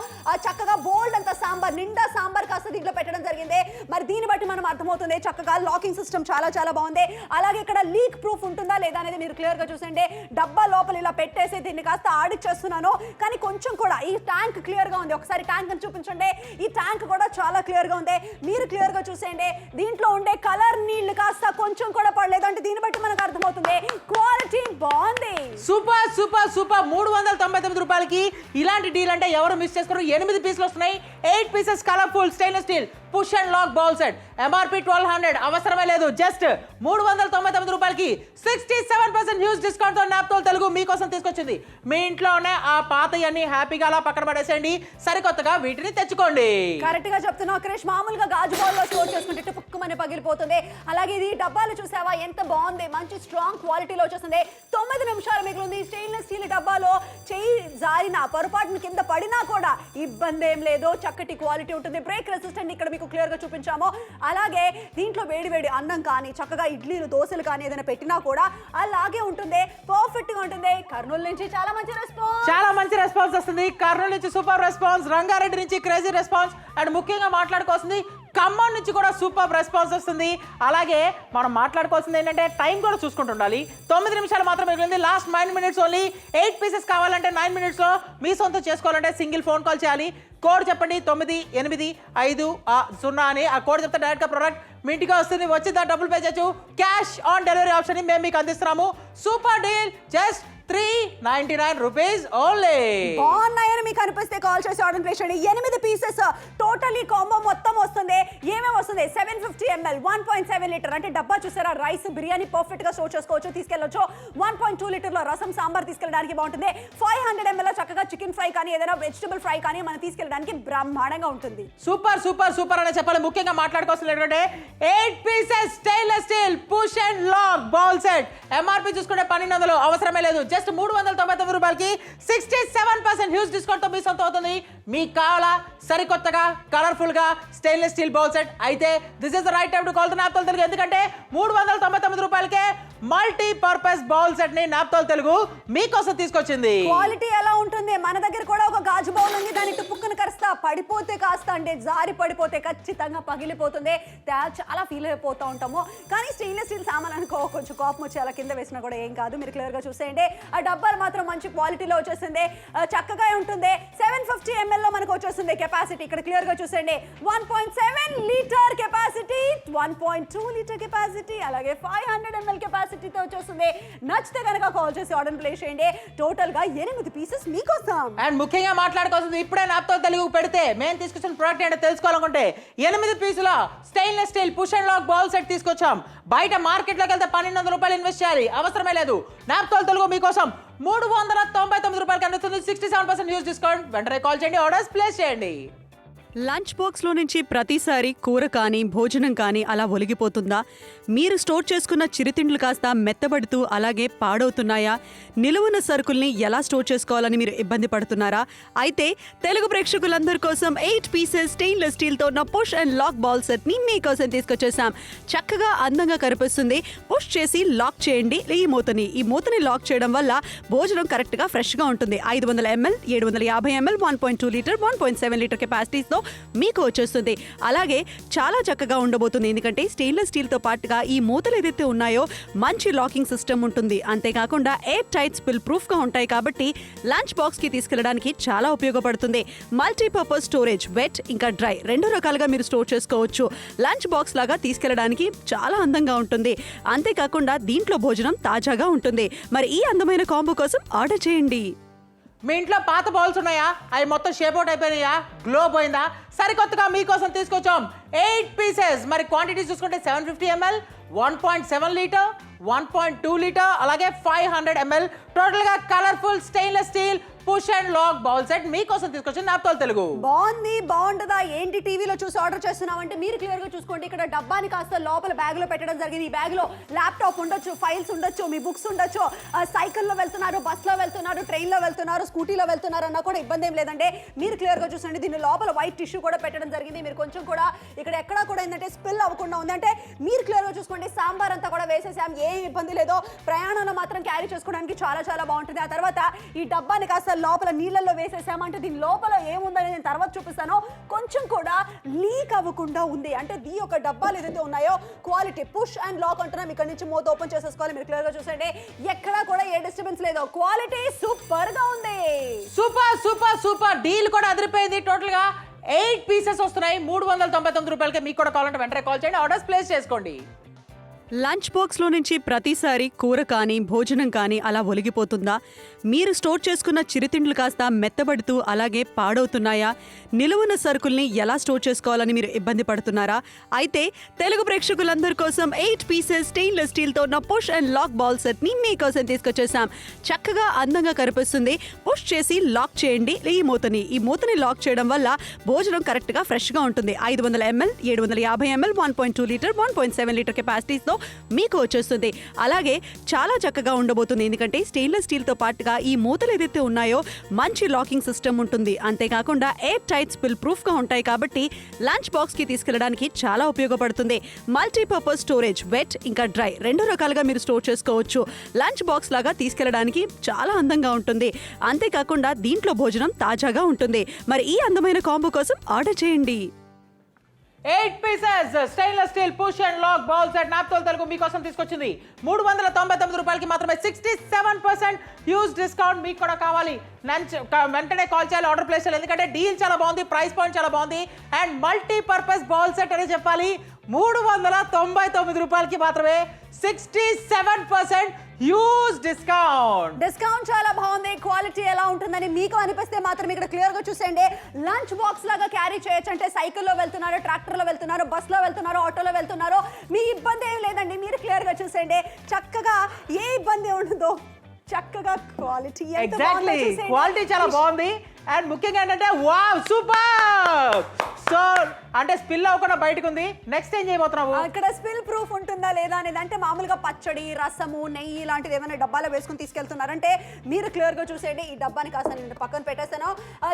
చక్కగా బోల్డ్ అంత సాంబార్, నిండా సాంబార్ కాస్త దీంట్లో పెట్టడం జరిగింది. మరి దీన్ని బట్టి మనం అర్థమవుతుంది చక్కగా లాకింగ్ సిస్టమ్ చాలా చాలా బాగుంది. అలాగే ఇక్కడ లీక్ ప్రూఫ్ ఉంటుందా లేదా అనేది మీరు క్లియర్ గా చూసండి. డబ్బా లోపల ఇలా పెట్టేసి దీన్ని కాస్త ఆడిచ్చేస్తున్నాను, కానీ కొంచెం కూడా ఈ ట్యాంక్ క్లియర్ గా ఉంది. ఒకసారి ట్యాంక్ అని చూపించండి. ఈ ట్యాంక్ కూడా చాలా క్లియర్ గా ఉంది. మీరు క్లియర్ గా చూసేయండి. దీంట్లో ఉండే కలర్ నీళ్లు కాస్త కొంచెం కూడా పడలేదు అంటే దీన్ని బట్టి మనకు అర్థమవుతుంది క్వాలిటీ బాగుంది. Super super super. 399 రూపాయలకి ఇలాంటి డీల్ అంటే ఎవరు మిస్ చేసుకోరు. 8 పీసులు వస్తున్నాయి. 8 pieces colourful stainless steel push and lock bowl set MRP 1200 అవసరమే లేదు జస్ట్ 399 రూపాయలకి 67% హ్యూజ్ డిస్కౌంట్ తో నాప్తోల్ తెలుగు మీకోసం తీసుకొచ్చింది. మీ ఇంట్లోనే ఆ పాతయన్ని హ్యాపీగా అలా పక్కన పడేసేయండి, సరికొత్తగా వీటిని తెచ్చుకోండి. కరెక్ట్ గా చెప్తున్నావు క్రిష్. మామూలుగా గాజు బౌల్లో స్టోర్ చేసుకుంటే పుక్కుమని పగిలిపోతుంది. అలాగే ఇది డబ్బాలు చూసావా ఎంత బాగుంది, మంచి స్ట్రాంగ్ క్వాలిటీలో వచ్చేస్తుంది. 9 నిమిషాలు మిగిలింది. స్టెయిన్లెస్ స్టీల్ డబ్బాలో చేయి జారినా పొరపాటున కింద పడినా కూడా ఇబ్బంది ఏం లేదు, చక్కటి క్వాలిటీ ఉంటుంది. బ్రేక్ రెసిస్టెంట్ ఇక్కడ మీకు క్లియర్ గా చూపించాము. అలాగే దీంట్లో వేడి వేడి అన్నం కానీ చక్కగా ఇడ్లీలు దోశలు కానీ ఏదైనా పెట్టినా కూడా అలాగే ఉంటుంది, పర్ఫెక్ట్ గా ఉంటుంది. కర్నూలు నుంచి చాలా మంచి రెస్పాన్స్ వస్తుంది. కర్నూలు నుంచి సూపర్ రెస్పాన్స్, రంగారెడ్డి నుంచి క్రేజీ రెస్పాన్స్, అండ్ ముఖ్యంగా మాట్లాడుకోవాల్సింది ఖమ్మం నుంచి కూడా సూపర్ రెస్పాన్స్ వస్తుంది. అలాగే మనం మాట్లాడుకోవాల్సింది ఏంటంటే టైం కూడా చూసుకుంటుండాలి. 9 నిమిషాలు మాత్రమే మిగిలింది. Last 9 minutes only. 8 pieces కావాలంటే 9 minutes లో మీ సొంతం చేసుకోవాలంటే సింగిల్ ఫోన్ కాల్ చేయాలి. కోడ్ చెప్పండి 9850 అని. ఆ కోడ్ చెప్తే డైరెక్ట్ గా ప్రోడక్ట్ మీ ఇంటికి వస్తుంది. వచ్చిందా డబ్బులు పే చేయొచ్చు. క్యాష్ ఆన్ డెలివరీ ఆప్షన్ మేము మీకు అందిస్తున్నాము. Super deal, just 399 rupees only. బాగున్నాయని మీకు అనిపిస్తే కాల్ చేసి ఆర్డర్ ప్లేస్ చేయండి. 8 పీసెస్ టోటలీ కాంబో మొత్తం వస్తుంది. ఏమేమి వస్తుంది? 750 ml 1.7 లీటర్ అంటే డబ్బా చూసారా, రైస్ బిర్యానీ పర్ఫెక్ట్ గా స్టోర్ చేసుకోవచ్చు, తీసుకెళ్ళొచ్చు. 1.2 లీటర్లో రసం సాంబార్ తీసుకెళ్ళడానికి బాగుంటుంది. 500 ml చక్కగా చికెన్ ఫ్రై కానీ ఏదైనా వెజిటబుల్ ఫ్రై కానీ మనం తీసుకెళ్ళడానికి బ్రహ్మాండంగా ఉంటుంది. సూపర్ సూపర్ సూపర్ అని చెప్పాలి. ముఖ్యంగా మాట్లాడుకోవాల్సింది ఏంటంటే 8 pieces stainless steel push and lock bowl set MRP చూసుకుంటే 1200 అవసరమే లేదు. జస్ట్ 399 రూపాయలకి 67% హ్యూజ్ డిస్కౌంట్ తో మీ సొంతం అవుతుంది. మీకు కావాలా సరికొత్తగా కలర్ఫుల్ గా స్టెయిన్లెస్ స్టీల్ బౌల్ సెట్ అయితే this is the right time to call the naphthol Telugu. ఎందుకంటే 399 రూపాయలకే మల్టీ పర్పస్ బౌల్ సెట్ ని నాప్తోల్ తెలుగు మీకోసం తీసుకొచ్చింది. క్వాలిటీ ఎలా ఉంటుంది? మన దగ్గర కూడా ఒక గాజు బౌల్ ఉంది. దాని టుప్పుక్కున కరిస్తా పడిపోతే కాస్త అంటే జారి పడిపోతే ఖచ్చితంగా పగిలిపోతుంది. చాలా ఫీల్ అయిపోతూ ఉంటాము. కానీ స్టెయిన్లెస్ స్టీల్ సామాన్ అనుకో కొంచెం కోపం వచ్చి అలా కింద వేసినా కూడా ఏం కాదు. మీరు క్లియర్ గా చూసేయండి. ఆ డబ్బాలు మాత్రం మంచి క్వాలిటీలో వచ్చేసింది, చక్కగా ఉంటుంది. 750 ml లో మనకు వచ్చేస్తుంది కెపాసిటీ. ఇక్కడ క్లియర్ గా చూసేయండి. 1.7 లీటర్ కెపాసిటీ, 1.2 లీటర్ కెపాసిటీ, అలాగే 500 ml కెపాసిటీతో వచ్చేస్తుంది. నచ్చితే కనుక కాల్ చేసి ఆర్డర్ ప్లేస్ చేయండి. టోటల్ గా 8 పీసెస్ మీకోసం. అండ్ ముఖ్యంగా మాట్లాడుకోవాల్సింది ఇప్పుడే నాప్తోల్ తెలుగు పెడితే మేము తీసుకొచ్చిన ప్రోడక్ట్ ఏంటో తెలుసుకోవాలనుకుంటే 8 పీసుల stainless steel push and lock bowl set తీసుకొచ్చాం. బయట మార్కెట్లోకి వెళ్తే 1200 రూపాయలు ఇన్వెస్ట్ చేయాలి, అవసరమే లేదు. నాప్తోల్ తెలుగు మీకోసం 399 రూపాయలకి అందిస్తుంది. 67% యూజ్ డిస్కౌంట్. వెంటనే కాల్ చేయండి, ఆర్డర్స్ ప్లేస్ చేయండి. లంచ్ బాక్స్లో నుంచి ప్రతిసారి కూర కానీ భోజనం కానీ అలా ఒలిగిపోతుందా? మీరు స్టోర్ చేసుకున్న చిరుతిండ్లు కాస్త మెత్తబడుతూ అలాగే పాడవుతున్నాయా? నిలువున సరుకుల్ని ఎలా స్టోర్ చేసుకోవాలని మీరు ఇబ్బంది పడుతున్నారా? అయితే తెలుగు ప్రేక్షకులందరి కోసం 8 pieces స్టెయిన్లెస్ స్టీల్తో ఉన్న పుష్ అండ్ లాక్ బౌల్ సెట్ని మీకోసం తీసుకొచ్చేసాం. చక్కగా అందంగా కనిపిస్తుంది. పుష్ చేసి లాక్ చేయండి ఈ మూతని లాక్ చేయడం వల్ల భోజనం కరెక్ట్గా ఫ్రెష్గా ఉంటుంది. 500 ml 750 ml 1.2 లీటర్ 1.7 లీటర్ కెపాసిటీస్తో మీకు వచ్చేస్తుంది. అలాగే చాలా చక్కగా ఉండబోతుంది. ఎందుకంటే స్టెయిన్లెస్ స్టీల్తో పాటుగా ఈ మూతలు ఏదైతే ఉన్నాయో మంచి లాకింగ్ సిస్టమ్ ఉంటుంది. అంతేకాకుండా ఎయిర్ టైట్ స్పిల్ ప్రూఫ్గా ఉంటాయి కాబట్టి లంచ్ బాక్స్కి తీసుకెళ్ళడానికి చాలా ఉపయోగపడుతుంది. మల్టీపర్పస్ స్టోరేజ్ వెట్ ఇంకా డ్రై 2 రకాలుగా మీరు స్టోర్ చేసుకోవచ్చు. లంచ్ బాక్స్ లాగా తీసుకెళ్ళడానికి చాలా అందంగా ఉంటుంది. అంతేకాకుండా దీంట్లో భోజనం తాజాగా ఉంటుంది. మరి ఈ అందమైన కాంబో కోసం ఆర్డర్ చేయండి. మీ ఇంట్లో పాత బౌల్స్ ఉన్నాయా? అవి మొత్తం షేప్ అవుట్ అయిపోయినాయా? గ్లో పోయిందా? సరికొత్తగా మీకోసం తీసుకొచ్చాం 8 pieces. మరి క్వాంటిటీ చూసుకుంటే 750 ml 1.7 లీటర్ 1.2 లీటర్ అలాగే 500 ml టోటల్గా colourful stainless steel push and lock bowl set మీకోసం తీసుకొచ్చి నాప్తోల్ తెలుగు. బాగుంది, బాగుంటుందా ఏంటి టీవీలో చూసి ఆర్డర్ చేస్తున్నామంటే మీరు క్లియర్ గా చూసుకోండి. ఇక్కడ డబ్బాని కాస్త లోపల బ్యాగ్ లో పెట్టడం జరిగింది. ఈ బ్యాగ్ లో ల్యాప్టాప్ ఉండొచ్చు, ఫైల్స్ ఉండొచ్చు, మీ బుక్స్ ఉండొచ్చు. సైకిల్లో వెళ్తున్నారు, బస్ లో వెళ్తున్నారు, ట్రైన్ లో వెళ్తున్నారు, స్కూటీలో వెళ్తున్నారు అన్నా కూడా ఇబ్బంది ఏం లేదంటే మీరు క్లియర్ గా చూసండి. దీని లోపల వైట్ టిష్యూ కూడా పెట్టడం జరిగింది. మీరు కొంచెం కూడా ఇక్కడ ఎక్కడా కూడా ఏంటంటే స్పిల్ అవ్వకుండా ఉంది. అంటే మీరు క్లియర్ గా చూసుకోండి. సాంబార్ అంతా కూడా వేసేసాం, ఏం ఇబ్బంది లేదు. ప్రయాణంలో మాత్రం క్యారీ చేసుకోవడానికి చాలా చాలా బాగుంటుంది. ఆ తర్వాత ఈ డబ్బాని కాస్త లోపల నీళ్ళల్లో వేసేసామంటే దీని లోపల ఏముందని నేను తర్వాత చూపిస్తాను. కొంచెం కూడా లీక్ అవ్వకుండా ఉంది. అంటే ఈ యొక్క డబ్బాలు ఏదైతే ఉన్నాయో క్వాలిటీ పుష్ అండ్ లాక్ అంటున్నాం. ఇక్కడ నుంచి మూత ఓపెన్ చేసేసుకోవాలి. మీరు క్లియర్ గా చూసండి. ఎక్కడా కూడా ఏ డిస్టర్బెన్స్ లేదు. క్వాలిటీ సూపర్ గా ఉంది. సూపర్ సూపర్ సూపర్ డీల్ కూడా అదిరిపోయింది. టోటల్ గా 8 pieces వస్తున్నాయి. 399 రూపాయలకి. మీకు కూడా కావాలంటే వెంటనే కాల్ చేయండి, ఆర్డర్స్ ప్లేస్ చేసుకోండి. లంచ్ బాక్స్లో నుంచి ప్రతిసారి కూర కానీ భోజనం కానీ అలా ఒలిగిపోతుందా? మీరు స్టోర్ చేసుకున్న చిరుతిండ్లు కాస్త మెత్తబడుతూ అలాగే పాడవుతున్నాయా? నిలువున సరుకుల్ని ఎలా స్టోర్ చేసుకోవాలని మీరు ఇబ్బంది పడుతున్నారా? అయితే తెలుగు ప్రేక్షకులందరి కోసం 8 పీసెస్ స్టెయిన్లెస్ స్టీల్తో ఉన్న పుష్ అండ్ లాక్ బౌల్ సెట్ని మీకోసం తీసుకొచ్చేసాం. చక్కగా అందంగా కనిపిస్తుంది. పుష్ చేసి లాక్ చేయండి ఈ మూతని లాక్ చేయడం వల్ల భోజనం కరెక్ట్గా ఫ్రెష్గా ఉంటుంది. 500 ml 750 ml 1.2 లీటర్ 1.7 లీటర్ కెపాసిటీస్తో మీకు వచ్చేస్తుంది. అలాగే చాలా చక్కగా ఉండబోతుంది. ఎందుకంటే స్టెయిన్లెస్ స్టీల్తో పాటుగా ఈ మూతలు ఏదైతే ఉన్నాయో మంచి లాకింగ్ సిస్టమ్ ఉంటుంది. అంతేకాకుండా ఎయిర్ టైట్ స్పిల్ ప్రూఫ్ గా ఉంటాయి కాబట్టి లంచ్ బాక్స్ కి తీసుకెళ్ళడానికి చాలా ఉపయోగపడుతుంది. మల్టీపర్పస్ స్టోరేజ్ వెట్ ఇంకా డ్రై 2 రకాలుగా మీరు స్టోర్ చేసుకోవచ్చు. లంచ్ బాక్స్ లాగా తీసుకెళ్ళడానికి చాలా అందంగా ఉంటుంది. అంతేకాకుండా దీంట్లో భోజనం తాజాగా ఉంటుంది. మరి ఈ అందమైన కాంబో కోసం ఆర్డర్ చేయండి. 8 pieces stainless steel push and lock bowl set Naaptol Telugu మీకోసం తీసుకొచ్చింది. 399 రూపాయలకి మాత్రమే 67% హ్యూజ్ డిస్కౌంట్ మీకు కూడా కావాలి. వెంటనే కాల్ చేయాలి, ఆర్డర్ ప్లేస్ చేయాలి. ఎందుకంటే డీల్ చాలా బాగుంది, ప్రైస్ పాయింట్ చాలా బాగుంది అండ్ మల్టీపర్పస్ బౌల్ సెట్ అని చెప్పాలి. 399 రూపాయలకి మాత్రమే 67% హ్యూజ్ డిస్కౌంట్ చాలా బాగుంది. క్వాలిటీ ఎలా ఉంటుందని మీకు అనిపిస్తే మాత్రం ఇక్కడ క్లియర్ గా చూసేయండి. లంచ్ బాక్స్ లాగా క్యారీ చేయొచ్చు. అంటే సైకిల్లో వెళ్తున్నారు, ట్రాక్టర్లో వెళ్తున్నారు, బస్లో వెళ్తున్నారు, ఆటోలో వెళ్తున్నారు, మీ ఇబ్బంది ఏం లేదండి. మీరు క్లియర్ గా చూసేయండి. చక్కగా ఏ ఇబ్బంది ఉండదో. చక్కగా క్వాలిటీ క్వాలిటీ చాలా బాగుంది అండ్ ముఖ్యంగా ఏంటంటే వావ్ సూపర్. సో అంటే స్పిల్ అవ్వకుండా బయటకు ఉంది. నెక్స్ట్ ఏం చేయబోతున్నావు? ఇక్కడ స్పిల్ ప్రూఫ్ ఉంటుందా లేదా అనేది. అంటే మామూలుగా పచ్చడి, రసము, నెయ్యి ఇలాంటిది ఏమైనా డబ్బాలో వేసుకుని తీసుకెళ్తున్నారంటే మీరు క్లియర్ గా చూసేయండి. ఈ డబ్బాని కాస్త నేను పక్కన పెట్టేస్తాను.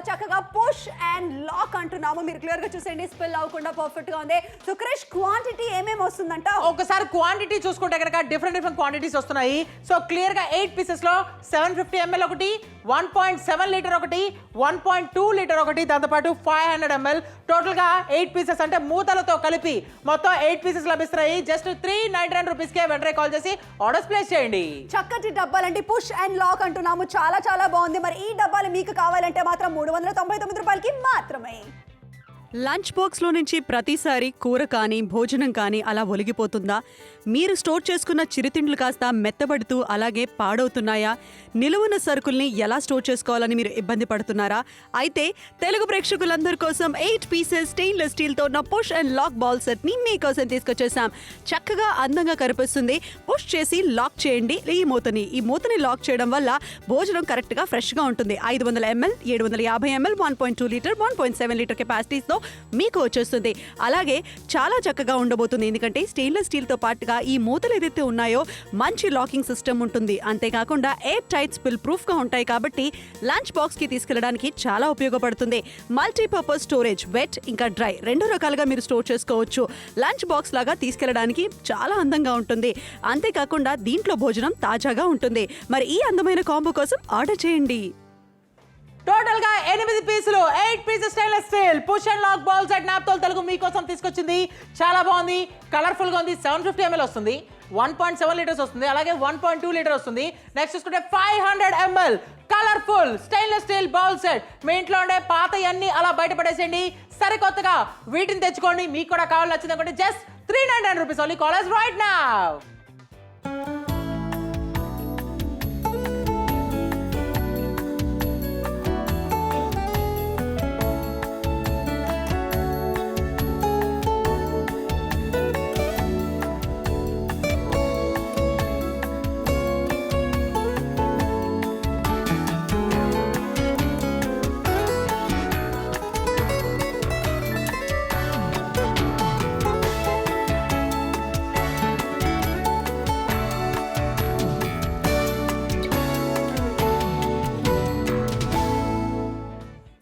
చక్కగా పుష్ అండ్ లాక్ అంటున్నాము. మీరు క్లియర్ గా చూసేయండి. స్పిల్ అవ్వకుండా పర్ఫెక్ట్ గా ఉంది. సో క్రిష్ క్వాంటిటీ ఏమేమి వస్తుందంట ఒకసారి క్వాంటిటీ చూసుకుంటే కనుక డిఫరెంట్ క్వాంటిటీస్ వస్తున్నాయి. సో క్లియర్ గా 8 పీసెస్ లో 750 ml ఒకటి, 1.7 లీటర్ ఒకటి, 1.2 లీటర్ ఒకటి, దాంతోపాటు 500 ml. టోటల్ గా 8 పీసెస్ అంటే మూతలతో కలిపి మొత్తం 8 పీసెస్ లభిస్తున్నాయి. జస్ట్ 399 రూపీస్ కే వెంటనే కాల్ చేసి ఆర్డర్స్ ప్లేస్ చేయండి. చక్కటి డబ్బాలండి. పుష్ అండ్ లాక్ అంటున్నాము. చాలా చాలా బాగుంది. మరి ఈ డబ్బాలు మీకు కావాలంటే మాత్రం 399 రూపాయలకి మాత్రమే. లంచ్ బాక్స్లో నుంచి ప్రతిసారి కూర కానీ భోజనం కానీ అలా ఒలిగిపోతుందా? మీరు స్టోర్ చేసుకున్న చిరుతిండ్లు కాస్త మెత్తబడుతూ అలాగే పాడవుతున్నాయా? నిలువున సరుకుల్ని ఎలా స్టోర్ చేసుకోవాలని మీరు ఇబ్బంది పడుతున్నారా? అయితే తెలుగు ప్రేక్షకులందరి కోసం 8 పీసెస్ స్టెయిన్లెస్ స్టీల్తో ఉన్న పుష్ అండ్ లాక్ బౌల్ సెట్ని మీకోసం తీసుకొచ్చేసాం. చక్కగా అందంగా కనిపిస్తుంది. పుష్ చేసి లాక్ చేయండి ఈ మూతని లాక్ చేయడం వల్ల భోజనం కరెక్ట్గా ఫ్రెష్గా ఉంటుంది. 500 ml 750 ml 1.2 లీటర్ 1.7 లీటర్ కెపాసిటీస్తో మీకు వచ్చేస్తుంది. అలాగే చాలా చక్కగా ఉండబోతుంది. ఎందుకంటే స్టెయిన్లెస్ స్టీల్తో పాటుగా ఈ మూతలు ఏదైతే ఉన్నాయో మంచి లాకింగ్ సిస్టమ్ ఉంటుంది. అంతేకాకుండా ఎయిర్ టైట్ స్పిల్ ప్రూఫ్ గా ఉంటాయి కాబట్టి లంచ్ బాక్స్ కి తీసుకెళ్ళడానికి చాలా ఉపయోగపడుతుంది. మల్టీపర్పస్ స్టోరేజ్ వెట్ ఇంకా డ్రై 2 రకాలుగా మీరు స్టోర్ చేసుకోవచ్చు. లంచ్ బాక్స్ లాగా తీసుకెళ్ళడానికి చాలా అందంగా ఉంటుంది. అంతేకాకుండా దీంట్లో భోజనం తాజాగా ఉంటుంది. మరి ఈ అందమైన కాంబో కోసం ఆర్డర్ చేయండి. టోటల్ గా 8 పీసులు 8 pieces stainless steel push and lock bowl set Naaptol Telugu మీకోసం తీసుకొచ్చింది. చాలా బాగుంది, కలర్ఫుల్ గా ఉంది. 750 ml వస్తుంది, 1.7 లీటర్స్ వస్తుంది, అలాగే 1.2 లీటర్ వస్తుంది. నెక్స్ట్ చూసుకుంటే 500 ml colourful stainless steel bowl set. మీ ఇంట్లో ఉండే పాతయన్నీ అలా బయటపడేసేయండి. సరికొత్తగా వీటిని తెచ్చుకోండి. మీకు కూడా కావాలి నచ్చింది అనుకుంటే just 399 rupees only. Call us right now.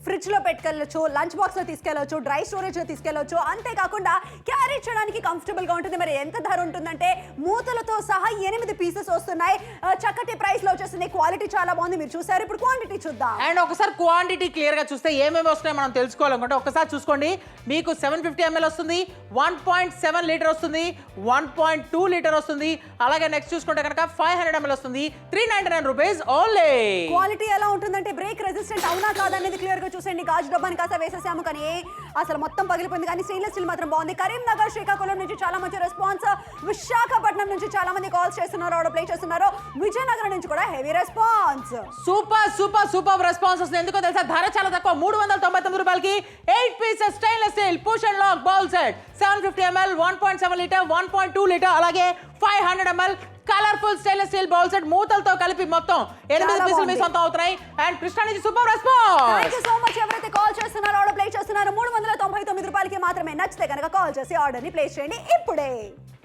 Fridge లో పెట్టుకెళ్ళొచ్చు, లంచ్ బాక్స్ లో తీసుకెళ్ళొచ్చు, డ్రై స్టోరేజ్ లో తీసుకెళ్ళొచ్చు. అంతేకాకుండా క్యారీ చేయడానికి కంఫర్టబుల్ గా ఉంటుంది. మరి ఎంత ధర ఉంటుందంటే మూతలతో సహా 8 పీసెస్ వస్తున్నాయి. చక్కటి ప్రైస్ లో వచ్చేస్తుంది. క్వాలిటీ చాలా బాగుంది. మీరు చూసారు. ఇప్పుడు క్వాంటిటీ చూద్దాం. అండ్ ఒకసారి క్వాంటిటీ క్లియర్ గా చూస్తే ఏమేమి వస్తున్నాయి మనం తెలుసుకోవాలనుకుంటే ఒకసారి చూసుకోండి. మీకు 750 ml వస్తుంది, 1.7 లీటర్ వస్తుంది, 1.2 లీటర్ వస్తుంది. అలాగే నెక్స్ట్ చూసుకుంటే కనుక 500 ml వస్తుంది, 399 రూపీస్ ఓన్లీ. క్వాలిటీ ఎలా ఉంటుందంటే బ్రేక్ రెసిస్టెంట్ అవునా కాదనేది క్లియర్ గా చూసండి. గాజు డబ్బాని కాస్త వేసేసాము కానీ అసలు మొత్తం పగిలిపోయింది. కానీ స్టెయిన్లెస్ స్టీల్ మాత్రం బాగుంది. కరీంనగర్, శ్రీకాకుళం నుంచి చాలా మంచి రెస్పాన్స్, విశాఖపట్నం నుంచి చాలా మంది కాల్స్ చేస్తున్నారు, ఆర్డర్ ప్లేస్ చేస్తున్నారు, విజయనగరం నుంచి కూడా హెవీ రెస్పాన్స్. సూపర్ రెస్పాన్స్ వస్తుంది. ఎందుకో తెలుసా, ధర చాలా తక్కువ, 399 రూపాయలకి 8 pieces stainless steel push and lock bowl set 750 ml, 1.7 litre, 1.2 litre, అలాగే 500 ml colourful stainless steel bowl set మూతలతో కలిపి మొత్తం 8 పీసులు మీ సొంతం అవుతున్నాయి. అండ్ కృష్ణ నుంచి super response. Thank you so much. ఎవరైతే కాల్ చేస్తున్నారో, ఆర్డర్ ప్లేస్ చేస్తున్నారో 399 రూపాయలకి మాత్రమే. నచ్చితే కనుక కాల్ చేసి ఆర్డర్ ని ప్లేస్ చేయండి ఇప్పుడే.